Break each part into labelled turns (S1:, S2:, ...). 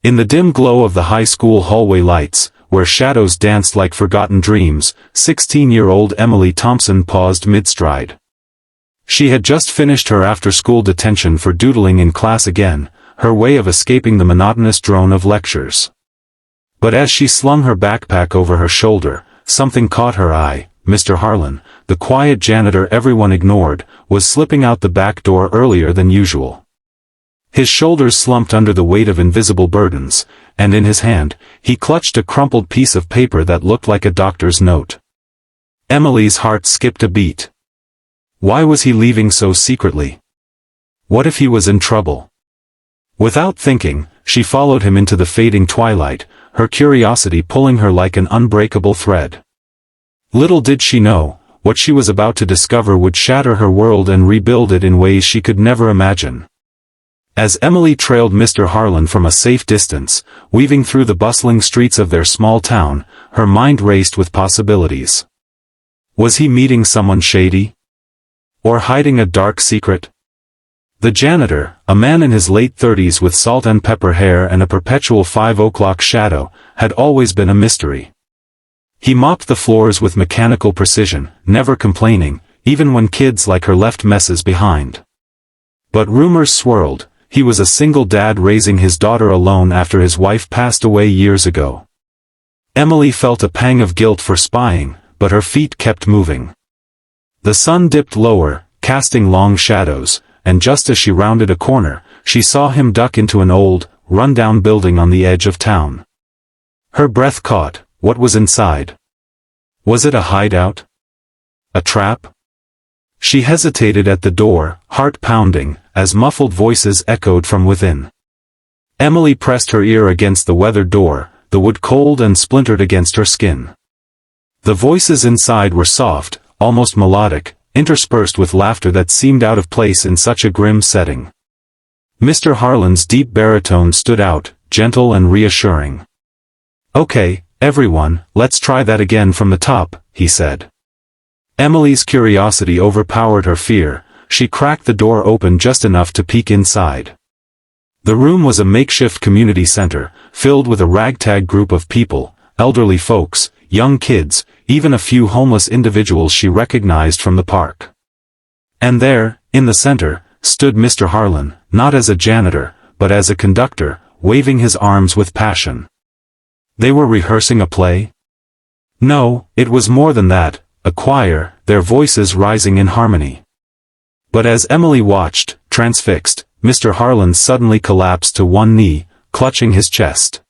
S1: In the dim glow of the high school hallway lights, where shadows danced like forgotten dreams, 16-year-old Emily Thompson paused mid-stride. She had just finished her after-school detention for doodling in class again, her way of escaping the monotonous drone of lectures. But as she slung her backpack over her shoulder, something caught her eye. Mr. Harlan, the quiet janitor everyone ignored, was slipping out the back door earlier than usual. His shoulders slumped under the weight of invisible burdens, and in his hand, he clutched a crumpled piece of paper that looked like a doctor's note. Emily's heart skipped a beat. Why was he leaving so secretly? What if he was in trouble? Without thinking, she followed him into the fading twilight, her curiosity pulling her like an unbreakable thread. Little did she know, what she was about to discover would shatter her world and rebuild it in ways she could never imagine. As Emily trailed Mr. Harlan from a safe distance, weaving through the bustling streets of their small town, her mind raced with possibilities. Was he meeting someone shady? Or hiding a dark secret? The janitor, a man in his late 30s with salt and pepper hair and a perpetual 5 o'clock shadow, had always been a mystery. He mopped the floors with mechanical precision, never complaining, even when kids like her left messes behind. But rumors swirled. He was a single dad raising his daughter alone after his wife passed away years ago. Emily felt a pang of guilt for spying, but her feet kept moving. The sun dipped lower, casting long shadows, and just as she rounded a corner, she saw him duck into an old, run-down building on the edge of town. Her breath caught. What was inside? Was it a hideout? A trap? She hesitated at the door, heart pounding, as muffled voices echoed from within. Emily pressed her ear against the weathered door, the wood cold and splintered against her skin. The voices inside were soft, almost melodic, interspersed with laughter that seemed out of place in such a grim setting. Mr. Harlan's deep baritone stood out, gentle and reassuring. "Okay, everyone, let's try that again from the top," he said. Emily's curiosity overpowered her fear. She cracked the door open just enough to peek inside. The room was a makeshift community center, filled with a ragtag group of people, elderly folks, young kids, even a few homeless individuals she recognized from the park. And there, in the center, stood Mr. Harlan, not as a janitor, but as a conductor, waving his arms with passion. They were rehearsing a play? No, it was more than that, a choir, their voices rising in harmony. But as Emily watched, transfixed, Mr. Harlan suddenly collapsed to one knee, clutching his chest.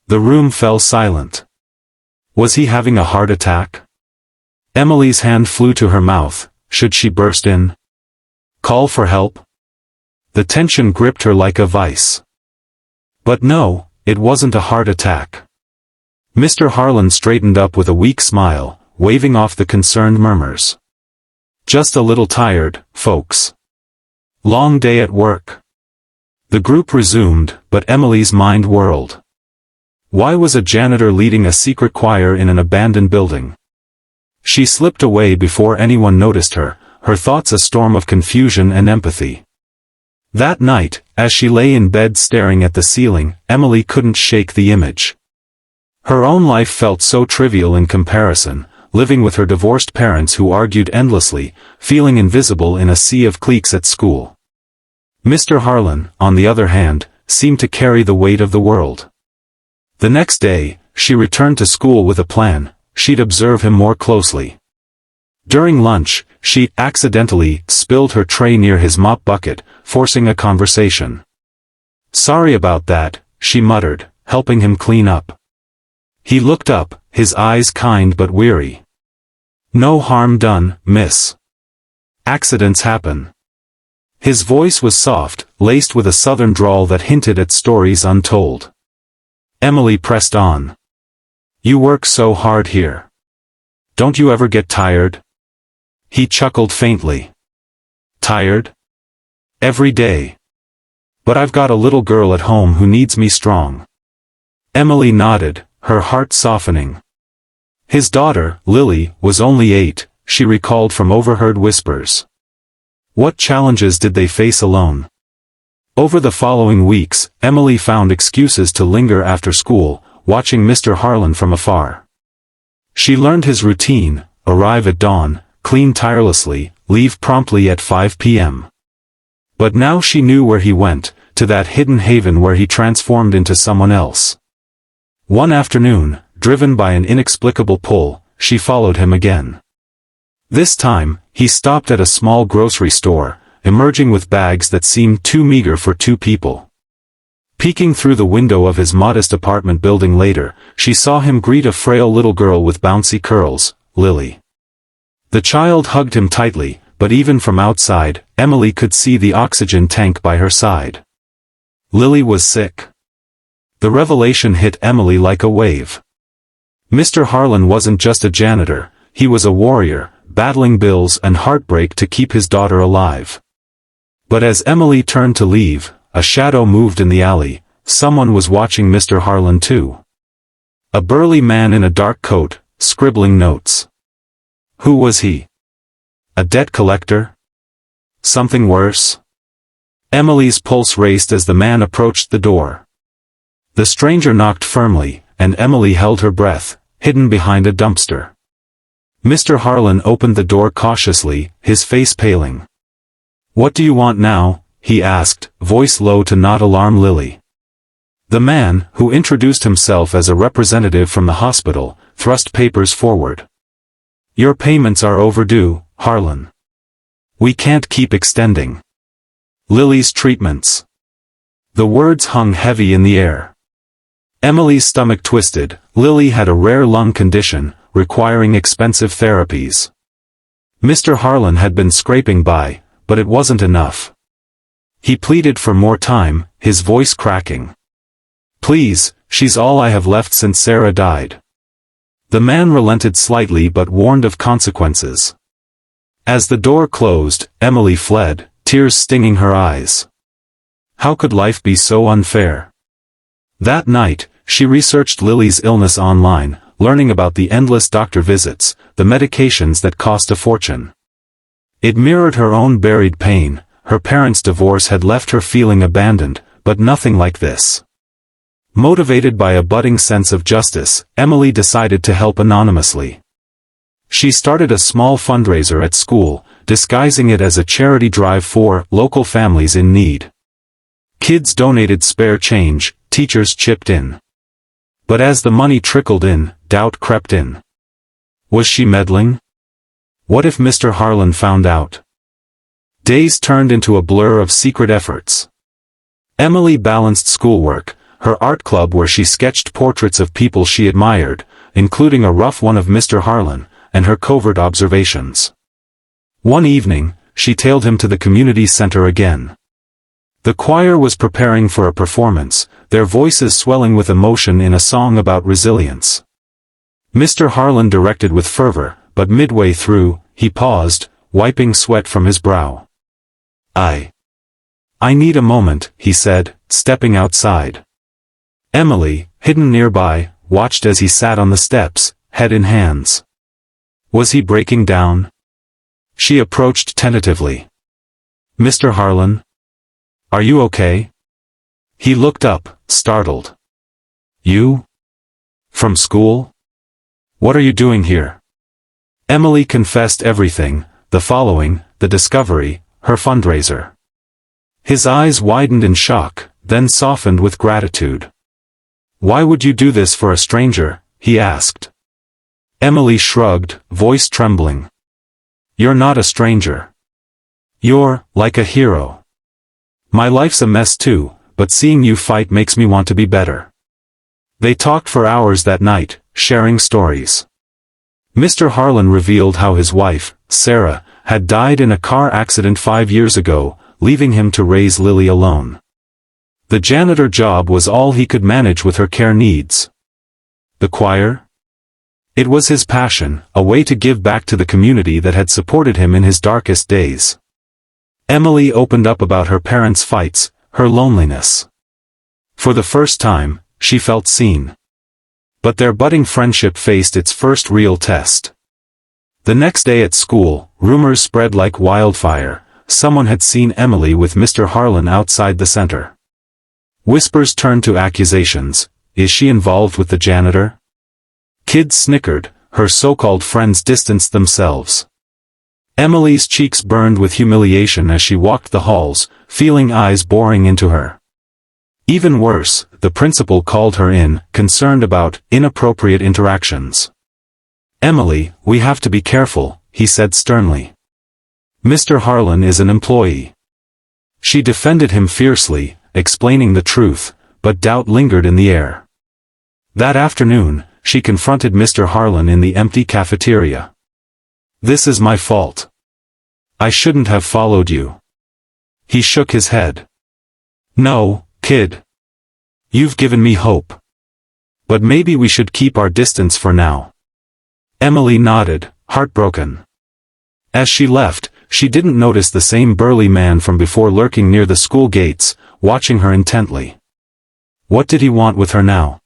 S1: The room fell silent. Was he having a heart attack? Emily's hand flew to her mouth. Should she burst in? Call for help? The tension gripped her like a vice. But no, it wasn't a heart attack. Mr. Harlan straightened up with a weak smile, waving off the concerned murmurs. Just a little tired, folks. Long day at work. The group resumed, but Emily's mind whirled. Why was a janitor leading a secret choir in an abandoned building? She slipped away before anyone noticed her, her thoughts a storm of confusion and empathy. That night, as she lay in bed staring at the ceiling, Emily couldn't shake the image. Her own life felt so trivial in comparison, living with her divorced parents who argued endlessly, feeling invisible in a sea of cliques at school. Mr. Harlan, on the other hand, seemed to carry the weight of the world. The next day, she returned to school with a plan. She'd observe him more closely. During lunch, she accidentally spilled her tray near his mop bucket, forcing a conversation. "Sorry about that," she muttered, helping him clean up. He looked up, his eyes kind but weary. "No harm done, miss. Accidents happen." His voice was soft, laced with a southern drawl that hinted at stories untold. Emily pressed on. "You work so hard here. Don't you ever get tired?" He chuckled faintly. "Tired? Every day. But I've got a little girl at home who needs me strong." Emily nodded, her heart softening. His daughter, Lily, was only 8, she recalled from overheard whispers. What challenges did they face alone? Over the following weeks, Emily found excuses to linger after school, watching Mr. Harlan from afar. She learned his routine: arrive at dawn, clean tirelessly, leave promptly at 5 p.m. But now she knew where he went, to that hidden haven where he transformed into someone else. One afternoon, driven by an inexplicable pull, she followed him again. This time, he stopped at a small grocery store, emerging with bags that seemed too meager for two people. Peeking through the window of his modest apartment building later, she saw him greet a frail little girl with bouncy curls, Lily. The child hugged him tightly, but even from outside, Emily could see the oxygen tank by her side. Lily was sick. The revelation hit Emily like a wave. Mr. Harlan wasn't just a janitor, he was a warrior, battling bills and heartbreak to keep his daughter alive. But as Emily turned to leave, a shadow moved in the alley. Someone was watching Mr. Harlan too. A burly man in a dark coat, scribbling notes. Who was he? A debt collector? Something worse? Emily's pulse raced as the man approached the door. The stranger knocked firmly, and Emily held her breath, hidden behind a dumpster. Mr. Harlan opened the door cautiously, his face paling. "What do you want now?" he asked, voice low to not alarm Lily. The man, who introduced himself as a representative from the hospital, thrust papers forward. "Your payments are overdue, Harlan. We can't keep extending Lily's treatments." The words hung heavy in the air. Emily's stomach twisted. Lily had a rare lung condition, requiring expensive therapies. Mr. Harlan had been scraping by, but it wasn't enough. He pleaded for more time, his voice cracking. "Please, she's all I have left since Sarah died." The man relented slightly but warned of consequences. As the door closed, Emily fled, tears stinging her eyes. How could life be so unfair? That night, she researched Lily's illness online, learning about the endless doctor visits, the medications that cost a fortune. It mirrored her own buried pain. Her parents' divorce had left her feeling abandoned, but nothing like this. Motivated by a budding sense of justice, Emily decided to help anonymously. She started a small fundraiser at school, disguising it as a charity drive for local families in need. Kids donated spare change, teachers chipped in. But as the money trickled in, doubt crept in. Was she meddling? What if Mr. Harlan found out? Days turned into a blur of secret efforts. Emily balanced schoolwork, her art club where she sketched portraits of people she admired, including a rough one of Mr. Harlan, and her covert observations. One evening, she tailed him to the community center again. The choir was preparing for a performance, their voices swelling with emotion in a song about resilience. Mr. Harlan directed with fervor, but midway through, he paused, wiping sweat from his brow. I need a moment," he said, stepping outside. Emily, hidden nearby, watched as he sat on the steps, head in hands. Was he breaking down? She approached tentatively. "Mr. Harlan? Are you okay?" He looked up, startled. "You? From school? What are you doing here?" Emily confessed everything, the following, the discovery, her fundraiser. His eyes widened in shock, then softened with gratitude. "Why would you do this for a stranger?" he asked. Emily shrugged, voice trembling. "You're not a stranger. You're, like a hero. My life's a mess too, but seeing you fight makes me want to be better." They talked for hours that night, sharing stories. Mr. Harlan revealed how his wife, Sarah, had died in a car accident 5 years ago, leaving him to raise Lily alone. The janitor job was all he could manage with her care needs. The choir? It was his passion, a way to give back to the community that had supported him in his darkest days. Emily opened up about her parents' fights, her loneliness. For the first time, she felt seen. But their budding friendship faced its first real test. The next day at school, rumors spread like wildfire. someone had seen Emily with Mr. Harlan outside the center. Whispers turned to accusations. Is she involved with the janitor? Kids snickered, her so-called friends distanced themselves. Emily's cheeks burned with humiliation as she walked the halls, feeling eyes boring into her. Even worse, the principal called her in, concerned about inappropriate interactions. Emily, we have to be careful, he said sternly. Mr. Harlan is an employee. She defended him fiercely, explaining the truth, but doubt lingered in the air. That afternoon, she confronted Mr. Harlan in the empty cafeteria. This is my fault. I shouldn't have followed you. He shook his head. No, kid. You've given me hope. But maybe we should keep our distance for now. Emily nodded, heartbroken. As she left, she didn't notice the same burly man from before lurking near the school gates, watching her intently. What did he want with her now?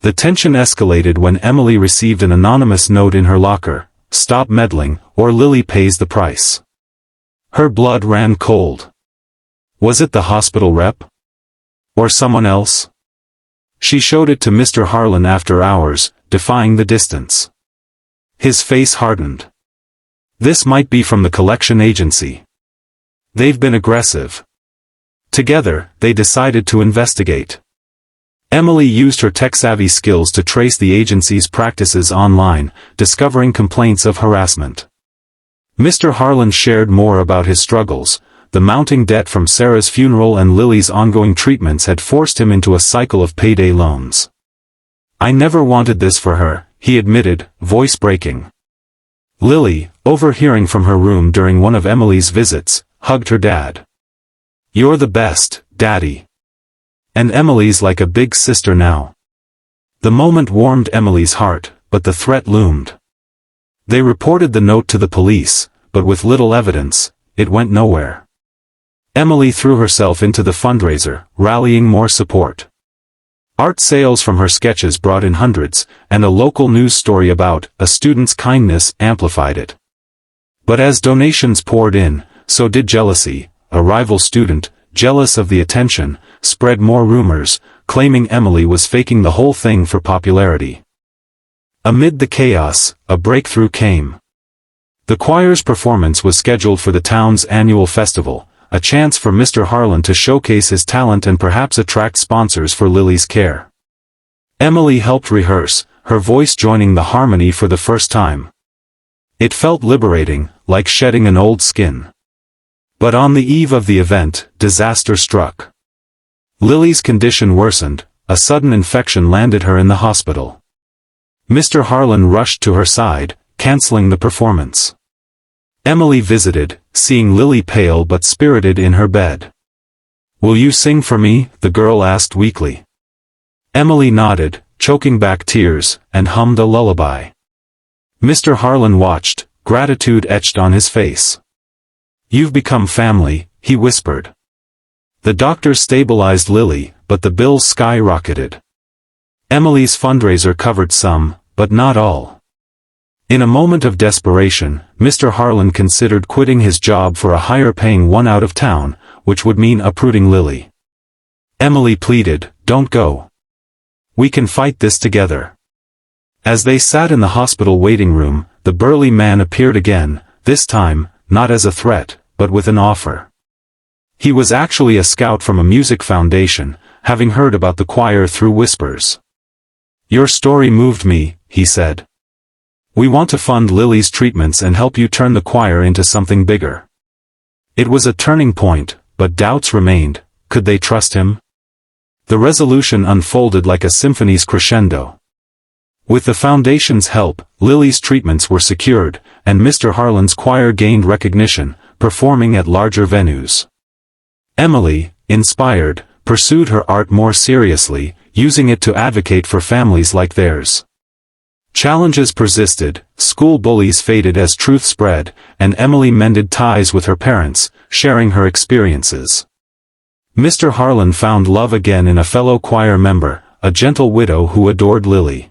S1: The tension escalated when Emily received an anonymous note in her locker, "Stop meddling, or Lily pays the price." Her blood ran cold. Was it the hospital rep? Or someone else? She showed it to Mr. Harlan after hours, defying the distance. His face hardened. This might be from the collection agency. They've been aggressive. Together, they decided to investigate. Emily used her tech-savvy skills to trace the agency's practices online, discovering complaints of harassment. Mr. Harlan shared more about his struggles. The mounting debt from Sarah's funeral and Lily's ongoing treatments had forced him into a cycle of payday loans. I never wanted this for her, he admitted, voice breaking. Lily, overhearing from her room during one of Emily's visits, hugged her dad. You're the best, Daddy. And Emily's like a big sister now. The moment warmed Emily's heart, but the threat loomed. They reported the note to the police, but with little evidence, it went nowhere. Emily threw herself into the fundraiser, rallying more support. Art sales from her sketches brought in hundreds, and a local news story about a student's kindness amplified it. But as donations poured in, so did jealousy. A rival student, jealous of the attention, spread more rumors, claiming Emily was faking the whole thing for popularity. Amid the chaos, a breakthrough came. The choir's performance was scheduled for the town's annual festival, a chance for Mr. Harlan to showcase his talent and perhaps attract sponsors for Lily's care. Emily helped rehearse, her voice joining the harmony for the first time. It felt liberating, like shedding an old skin. But on the eve of the event, disaster struck. Lily's condition worsened, a sudden infection landed her in the hospital. Mr. Harlan rushed to her side, canceling the performance. Emily visited, seeing Lily pale but spirited in her bed. Will you sing for me? The girl asked weakly. Emily nodded, choking back tears, and hummed a lullaby. Mr. Harlan watched, gratitude etched on his face. You've become family, he whispered. The doctors stabilized Lily, but the bills skyrocketed. Emily's fundraiser covered some, but not all. In a moment of desperation, Mr. Harlan considered quitting his job for a higher-paying one out of town, which would mean uprooting Lily. Emily pleaded, "Don't go. We can fight this together." As they sat in the hospital waiting room, the burly man appeared again, this time, not as a threat, but with an offer. He was actually a scout from a music foundation, having heard about the choir through whispers. "Your story moved me," he said. "We want to fund Lily's treatments and help you turn the choir into something bigger." It was a turning point, but doubts remained. Could they trust him? The resolution unfolded like a symphony's crescendo. With the foundation's help, Lily's treatments were secured, and Mr. Harlan's choir gained recognition, performing at larger venues. Emily, inspired, pursued her art more seriously, using it to advocate for families like theirs. Challenges persisted, school bullies faded as truth spread, and Emily mended ties with her parents, sharing her experiences. Mr. Harlan found love again in a fellow choir member, a gentle widow who adored Lily.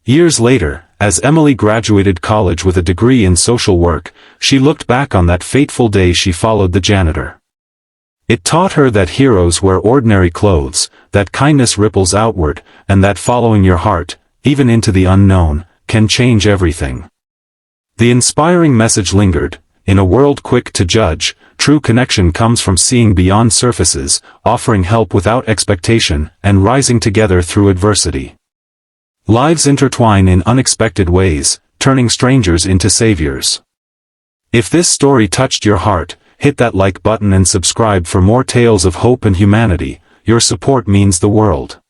S1: Years later, As Emily graduated college with a degree in social work, she looked back on that fateful day she followed the janitor. It taught her that heroes wear ordinary clothes, that kindness ripples outward, and that following your heart, even into the unknown, can change everything. The inspiring message lingered. In a world quick to judge, true connection comes from seeing beyond surfaces, offering help without expectation, and rising together through adversity. Lives intertwine in unexpected ways, turning strangers into saviors. If this story touched your heart, hit that like button and subscribe for more tales of hope and humanity. Your support means the world.